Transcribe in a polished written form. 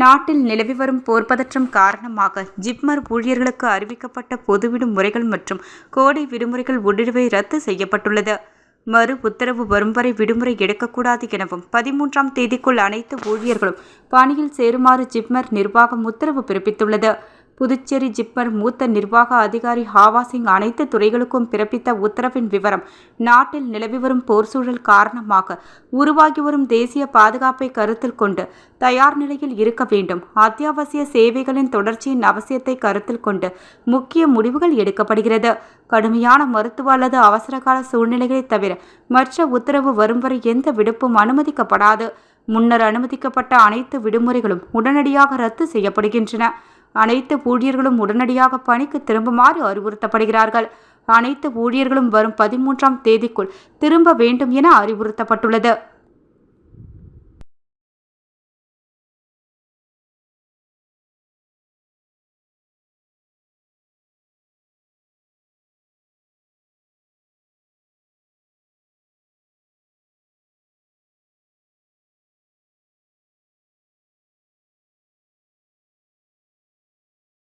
நாட்டில் நிலவி வரும் போர் பதற்றம் காரணமாக ஜிப்மர் ஊழியர்களுக்கு அறிவிக்கப்பட்ட பொது விடுமுறைகள் மற்றும் கோடை விடுமுறைகள் உள்ளிட்டவை ரத்து செய்யப்பட்டுள்ளது. மறு உத்தரவு வரும் வரை விடுமுறை எடுக்கக்கூடாது எனவும் 13ஆம் தேதிக்குள் அனைத்து ஊழியர்களும் பணியில் சேருமாறு ஜிப்மர் நிர்வாகம் உத்தரவு பிறப்பித்துள்ளது. புதுச்சேரி ஜிப்மர் மூத்த நிர்வாக அதிகாரி ஹாவா சிங் அனைத்து துறைகளுக்கும் பிறப்பித்த உத்தரவின் விவரம், நாட்டில் நிலவி வரும் போர் சூழல் காரணமாக உருவாகி வரும் தேசிய பாதுகாப்பை கருத்தில் கொண்டு தயார் நிலையில் இருக்க வேண்டும். அத்தியாவசிய சேவைகளின் தொடர்ச்சியின் அவசியத்தை கருத்தில் கொண்டு முக்கிய முடிவுகள் எடுக்கப்படுகிறது. கடுமையான மருத்துவ அல்லது அவசரகால சூழ்நிலைகளை தவிர மற்ற உத்தரவு வரும் வரை எந்த விடுப்பும் அனுமதிக்கப்படாது. முன்னர் அனுமதிக்கப்பட்ட அனைத்து விடுமுறைகளும் உடனடியாக ரத்து செய்யப்படுகின்றன. அனைத்து ஊழியர்களும் உடனடியாக பணிக்கு திரும்புமாறு அறிவுறுத்தப்படுகிறார்கள். அனைத்து ஊழியர்களும் வரும் 13ஆம் தேதிக்குள் திரும்ப வேண்டும் என அறிவுறுத்தப்பட்டுள்ளது.